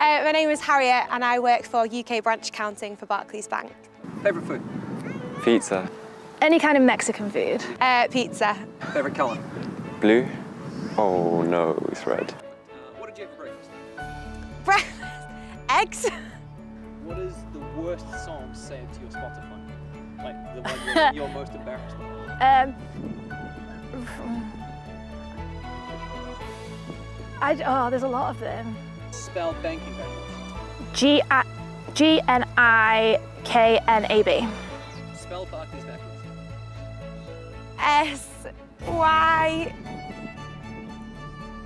My name is Harriet and I work for UK branch accounting for Barclays Bank. Favourite food? Pizza. Any kind of Mexican food. Pizza. Favourite colour? Blue? Oh no, it's red. What did you have for breakfast? Breakfast. Eggs. What is the worst song saved to your Spotify? Like the one you're most embarrassed about? There's a lot of them. Spell banking backwards. G-N-I-K-N-A-B. Spell Barclays backwards. S-Y...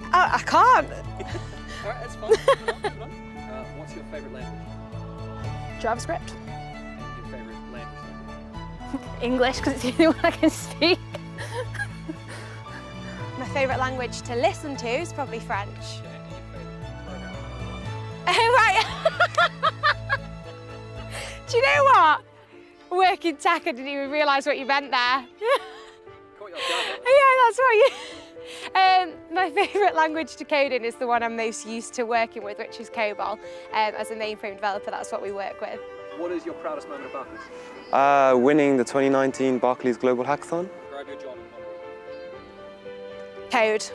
Oh, I can't. Alright, that's fine. Come on. What's your favourite language? JavaScript. And your favourite language? English, because it's the only one I can speak. My favourite language to listen to is probably French. Okay, and your favourite program? Oh, right. Do you know what? Working tech, I didn't even realise what you meant there. Caught you off guard, Yeah, that's what you... My favourite language to code in is the one I'm most used to working with, which is COBOL. As a mainframe developer, that's what we work with. What is your proudest moment at Barclays? Winning the 2019 Barclays Global Hackathon. Describe your job in one word. Code.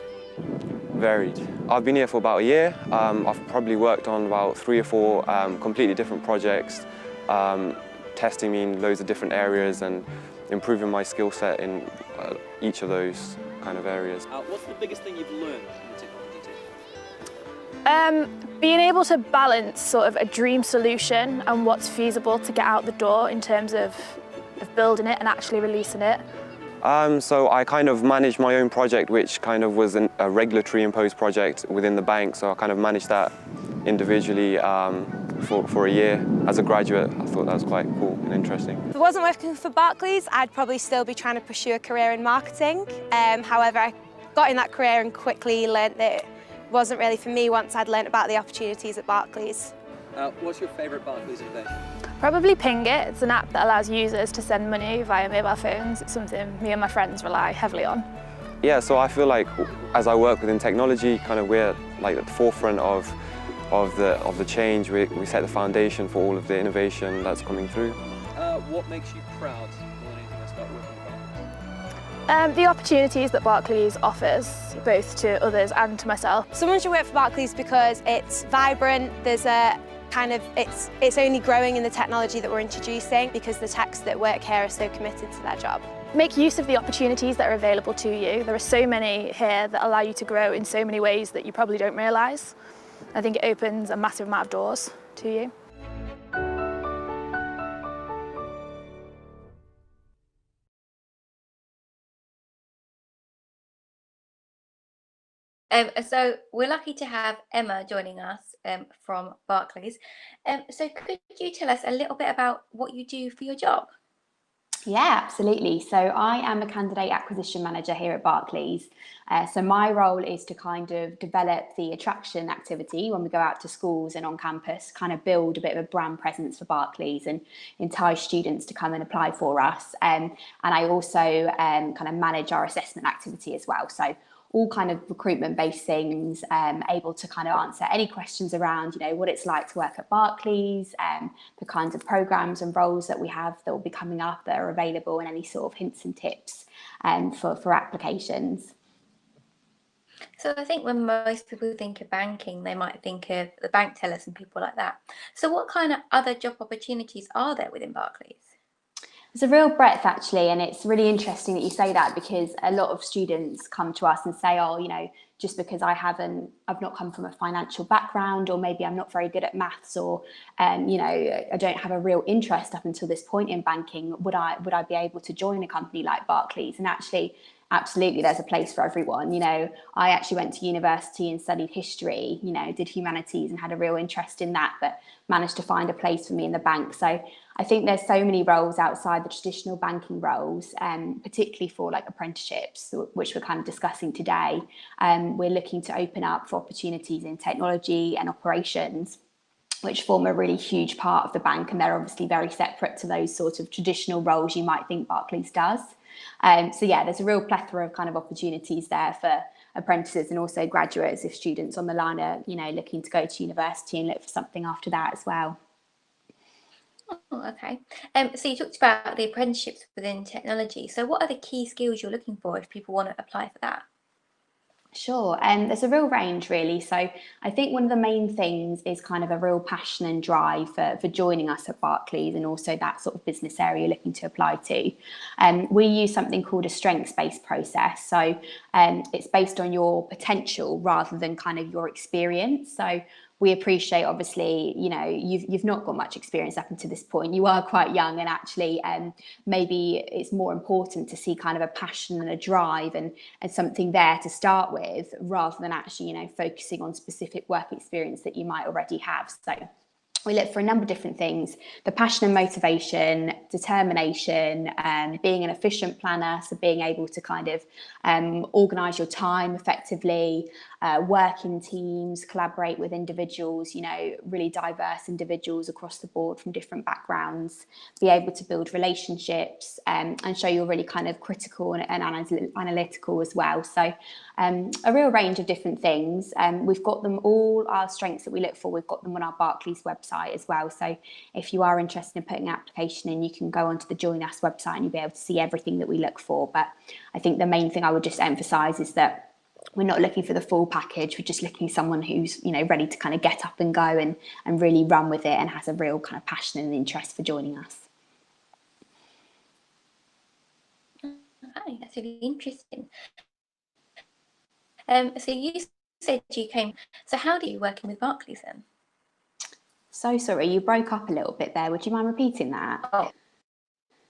Varied. I've been here for about a year. I've probably worked on about 3 or 4 completely different projects, testing me in loads of different areas and improving my skill set in each of those kind of areas. What's the biggest thing you've learned in the technology team? Being able to balance sort of a dream solution and what's feasible to get out the door in terms of building it and actually releasing it. So I kind of managed my own project, which kind of was a regulatory imposed project within the bank. So I kind of managed that individually for a year. As a graduate, I thought that was quite cool and interesting. If I wasn't working for Barclays, I'd probably still be trying to pursue a career in marketing. However, I got in that career and quickly learnt that it wasn't really for me once I'd learnt about the opportunities at Barclays. What's your favourite Barclays innovation? Probably Ping It. It's an app that allows users to send money via mobile phones. It's something me and my friends rely heavily on. Yeah, so I feel like as I work within technology, kind of we're like at the forefront of the change. We set the foundation for all of the innovation that's coming through. What makes you proud more than anything else about working at Barclays? The opportunities that Barclays offers, both to others and to myself. Someone should work for Barclays because it's vibrant, there's a kind of, it's only growing in the technology that we're introducing because the techs that work here are so committed to their job. Make use of the opportunities that are available to you. There are so many here that allow you to grow in so many ways that you probably don't realise. I think it opens a massive amount of doors to you. So we're lucky to have Emma joining us from Barclays. So could you tell us a little bit about what you do for your job? Yeah, absolutely. So I am a candidate acquisition manager here at Barclays. So my role is to kind of develop the attraction activity when we go out to schools and on campus, kind of build a bit of a brand presence for Barclays and entice students to come and apply for us. And I also kind of manage our assessment activity as well. So all kind of recruitment-based things, able to kind of answer any questions around, what it's like to work at Barclays, the kinds of programs and roles that we have that will be coming up that are available, and any sort of hints and tips for applications. So I think when most people think of banking, they might think of the bank tellers and people like that. So what kind of other job opportunities are there within Barclays? There's a real breadth actually, and it's really interesting that you say that, because a lot of students come to us and say, oh, just because I've not come from a financial background, or maybe I'm not very good at maths, or I don't have a real interest up until this point in banking, would I be able to join a company like Barclays? And actually, absolutely, there's a place for everyone. I actually went to university and studied history, did humanities and had a real interest in that, but managed to find a place for me in the bank. So I think there's so many roles outside the traditional banking roles, particularly for like apprenticeships, which we're kind of discussing today. We're looking to open up for opportunities in technology and operations, which form a really huge part of the bank, and they're obviously very separate to those sort of traditional roles you might think Barclays does. So yeah, there's a real plethora of kind of opportunities there for apprentices and also graduates if students on the line are, you know, looking to go to university and look for something after that as well. Oh, okay. So you talked about the apprenticeships within technology. So what are the key skills you're looking for if people want to apply for that? Sure, there's a real range really. So I think one of the main things is kind of a real passion and drive for joining us at Barclays, and also that sort of business area you're looking to apply to. We use something called a strengths-based process. So it's based on your potential rather than kind of your experience. So we appreciate, obviously, you know, you've not got much experience up until this point. You are quite young, and actually maybe it's more important to see kind of a passion and a drive and something there to start with, rather than actually, you know, focusing on specific work experience that you might already have. So we look for a number of different things: the passion and motivation, determination, being an efficient planner, so being able to kind of organise your time effectively, work in teams, collaborate with individuals, you know, really diverse individuals across the board from different backgrounds, be able to build relationships, and show you're really kind of critical and analytical as well. So a real range of different things. We've got them all, our strengths that we look for, we've got them on our Barclays website as well. So if you are interested in putting an application in, you can go onto the Join Us website and you'll be able to see everything that we look for. But I think the main thing I would just emphasise is that we're not looking for the full package. We're just looking for someone who's, you know, ready to kind of get up and go and really run with it and has a real kind of passion and interest for joining us. Okay, that's really interesting. So you said you came. So how do you working with Barclays then? So sorry, you broke up a little bit there. Would you mind repeating that? Oh,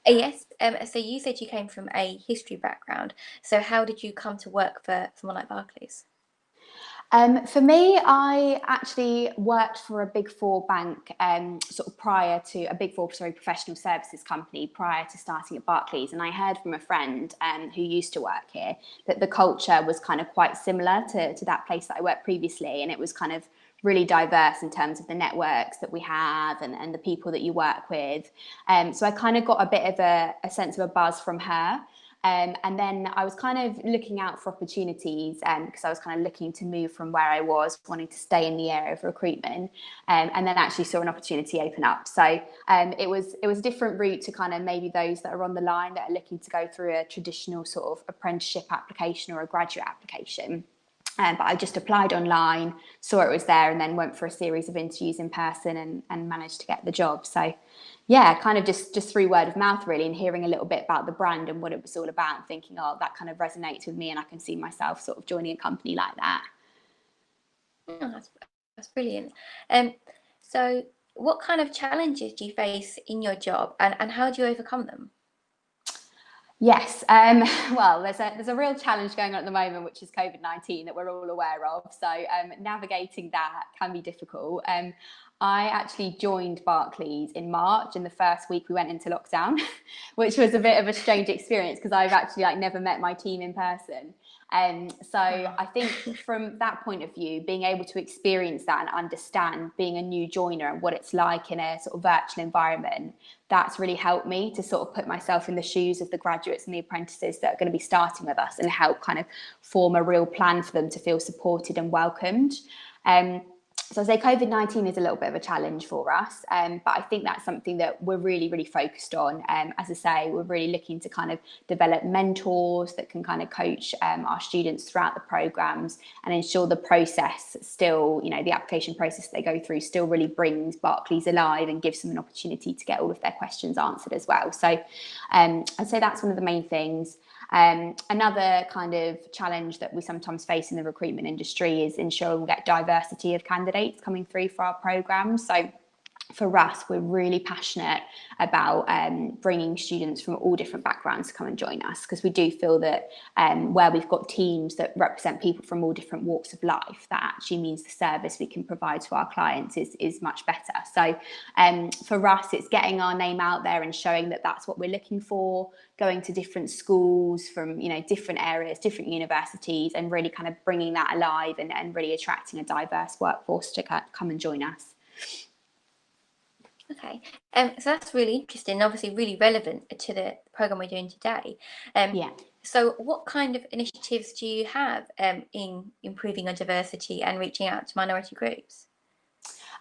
yes. So you said you came from a history background. So how did you come to work for someone like Barclays? For me, I actually worked for a Big Four bank, sort of prior to a Big Four, professional services company prior to starting at Barclays. And I heard from a friend who used to work here that the culture was kind of quite similar to that place that I worked previously. And it was kind of really diverse in terms of the networks that we have and the people that you work with. So I kind of got a bit of a sense of a buzz from her. And then I was kind of looking out for opportunities because I was kind of looking to move from where I was, wanting to stay in the area of recruitment, and then actually saw an opportunity open up. So it was a different route to kind of maybe those that are on the line that are looking to go through a traditional sort of apprenticeship application or a graduate application. But I just applied online, saw it was there, and then went for a series of interviews in person and managed to get the job. So yeah, kind of just through word of mouth really, and hearing a little bit about the brand and what it was all about, and thinking, oh, that kind of resonates with me and I can see myself sort of joining a company like that. Oh, that's brilliant. So what kind of challenges do you face in your job, and how do you overcome them? Yes, well, there's a real challenge going on at the moment, which is COVID-19 that we're all aware of. So navigating that can be difficult. I actually joined Barclays in March, and the first week we went into lockdown, which was a bit of a strange experience because I've actually never met my team in person. So I think from that point of view, being able to experience that and understand being a new joiner and what it's like in a sort of virtual environment, that's really helped me to sort of put myself in the shoes of the graduates and the apprentices that are going to be starting with us and help kind of form a real plan for them to feel supported and welcomed. So I say COVID-19 is a little bit of a challenge for us, but I think that's something that we're really, really focused on. As I say, we're really looking to kind of develop mentors that can kind of coach our students throughout the programmes and ensure the process still, the application process they go through still really brings Barclays alive and gives them an opportunity to get all of their questions answered as well. So I'd say that's one of the main things. Another kind of challenge that we sometimes face in the recruitment industry is ensuring we get diversity of candidates coming through for our programmes. So for us, we're really passionate about bringing students from all different backgrounds to come and join us, because we do feel that where we've got teams that represent people from all different walks of life, that actually means the service we can provide to our clients is much better. So for us, it's getting our name out there and showing that that's what we're looking for, going to different schools from different areas, different universities, and really kind of bringing that alive and really attracting a diverse workforce to come and join us. Okay, so that's really interesting, obviously really relevant to the programme we're doing today. Yeah. So what kind of initiatives do you have in improving on diversity and reaching out to minority groups?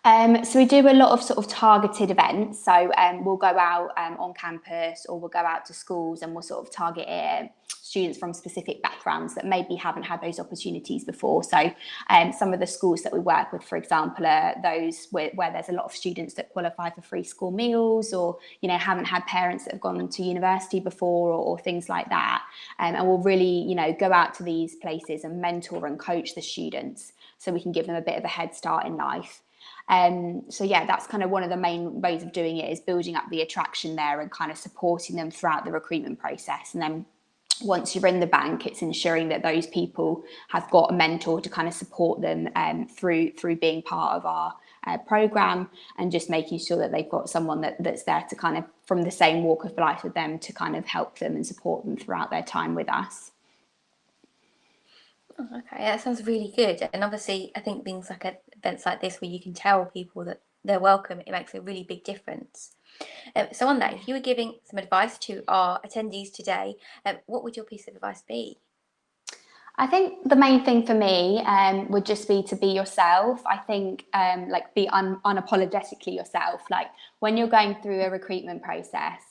So we do a lot of sort of targeted events. So we'll go out on campus, or we'll go out to schools, and we'll sort of target students from specific backgrounds that maybe haven't had those opportunities before. So some of the schools that we work with, for example, are those where there's a lot of students that qualify for free school meals, or haven't had parents that have gone to university before, or things like that. And we'll really go out to these places and mentor and coach the students so we can give them a bit of a head start in life. So yeah, that's kind of one of the main ways of doing it, is building up the attraction there and kind of supporting them throughout the recruitment process. And then once you're in the bank, it's ensuring that those people have got a mentor to kind of support them through being part of our program, and just making sure that they've got someone that's there to kind of from the same walk of life with them to kind of help them and support them throughout their time with us. Oh, okay, that sounds really good. And obviously, I think things like events like this, where you can tell people that they're welcome, it makes a really big difference. So on that, if you were giving some advice to our attendees today, what would your piece of advice be? I think the main thing for me would just be to be yourself. I think like be unapologetically yourself. Like when you're going through a recruitment process,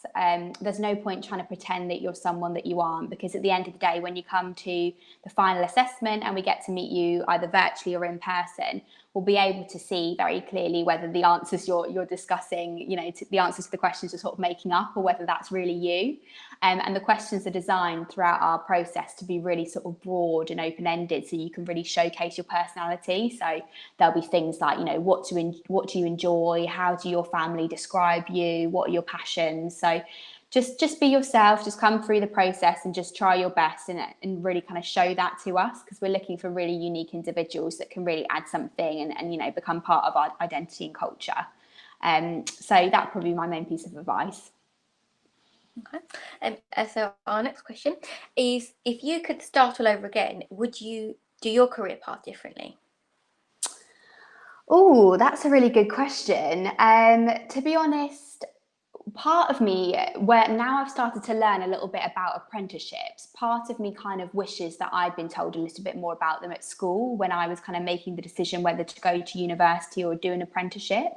there's no point trying to pretend that you're someone that you aren't, because at the end of the day, when you come to the final assessment and we get to meet you either virtually or in person, we'll be able to see very clearly whether the answers you're discussing, the answers to the questions you're sort of making up, or whether that's really you. And the questions are designed throughout our process to be really sort of broad and open-ended, so you can really showcase your personality. So there'll be things like, what do you enjoy? How do your family describe you? What are your passions? So just be yourself, just come through the process and just try your best and really kind of show that to us, because we're looking for really unique individuals that can really add something and become part of our identity and culture. So that'd probably be my main piece of advice. Okay. So our next question is, if you could start all over again, would you do your career path differently? Oh, that's a really good question. To be honest, part of me, where now I've started to learn a little bit about apprenticeships, part of me kind of wishes that I'd been told a little bit more about them at school when I was kind of making the decision whether to go to university or do an apprenticeship.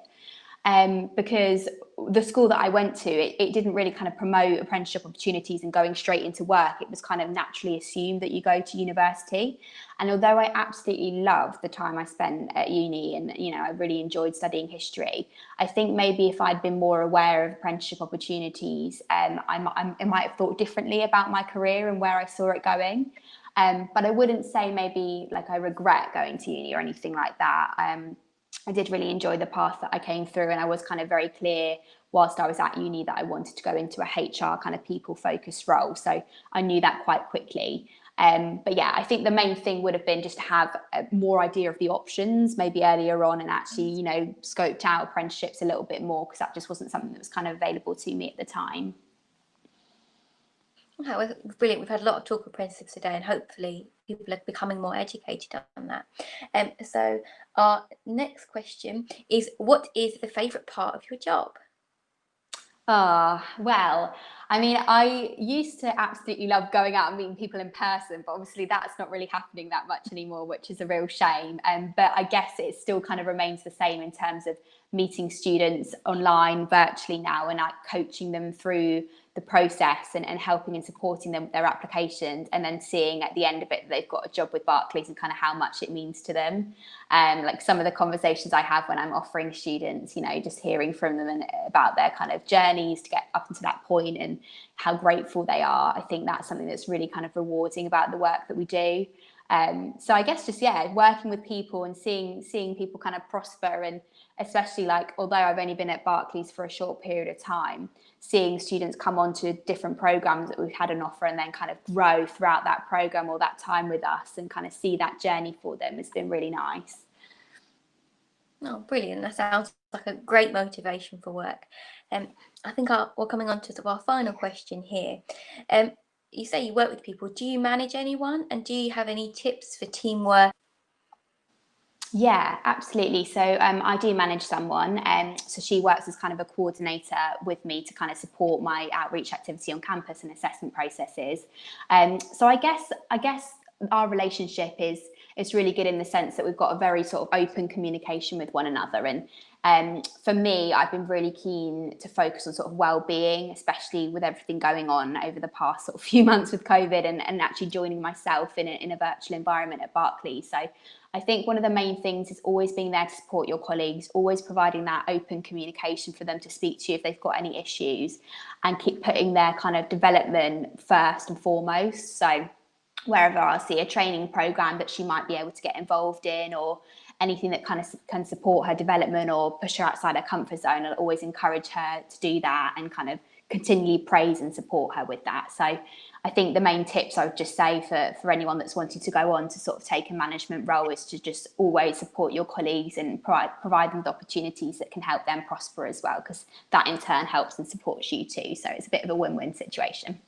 Because the school that I went to, it didn't really kind of promote apprenticeship opportunities and going straight into work. It was kind of naturally assumed that you go to university. And although I absolutely loved the time I spent at uni, and I really enjoyed studying history, I think maybe if I'd been more aware of apprenticeship opportunities, I might have thought differently about my career and where I saw it going. But I wouldn't say maybe like I regret going to uni or anything like that. I did really enjoy the path that I came through, and I was kind of very clear whilst I was at uni that I wanted to go into a HR kind of people focused role. So I knew that quite quickly. But yeah, I think the main thing would have been just to have a more idea of the options maybe earlier on, and actually, scoped out apprenticeships a little bit more, because that just wasn't something that was kind of available to me at the time. Okay, well, brilliant. We've had a lot of talk of apprenticeships today, and hopefully people are becoming more educated on that. So our next question is, what is the favourite part of your job? Well, I mean, I used to absolutely love going out and meeting people in person, but obviously that's not really happening that much anymore, which is a real shame. But I guess it still kind of remains the same in terms of meeting students online, virtually now, and like coaching them through the process and helping and supporting them with their applications, and then seeing at the end of it that they've got a job with Barclays and kind of how much it means to them. Like some of the conversations I have when I'm offering students, just hearing from them and about their kind of journeys to get up into that point and how grateful they are. I think that's something that's really kind of rewarding about the work that we do. So I guess just, working with people and seeing people kind of prosper, and especially like, although I've only been at Barclays for a short period of time, seeing students come on to different programs that we've had an offer and then kind of grow throughout that program or that time with us and kind of see that journey for them has been really nice. Oh, brilliant. That sounds like a great motivation for work. I think we're coming on to our final question here. You say you work with people. Do you manage anyone, and do you have any tips for teamwork? Yeah, absolutely. So I do manage someone, so she works as kind of a coordinator with me to kind of support my outreach activity on campus and assessment processes. So I guess our relationship is really good in the sense that we've got a very sort of open communication with one another. And for me, I've been really keen to focus on sort of well-being, especially with everything going on over the past sort of few months with COVID, and actually joining myself in a virtual environment at Barclays. So I think one of the main things is always being there to support your colleagues, always providing that open communication for them to speak to you if they've got any issues, and keep putting their kind of development first and foremost. So wherever I see a training program that she might be able to get involved in, or anything that kind of can support her development or push her outside her comfort zone, I'll always encourage her to do that and kind of continually praise and support her with that. So I think the main tips I would just say for anyone that's wanting to go on to sort of take a management role is to just always support your colleagues and provide them with opportunities that can help them prosper as well, because that in turn helps and supports you too. So it's a bit of a win-win situation.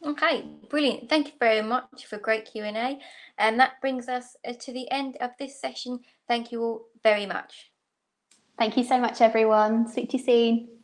Okay, brilliant. Thank you very much for a great Q&A. And that brings us to the end of this session. Thank you all very much. Thank you so much, everyone. Speak to you soon.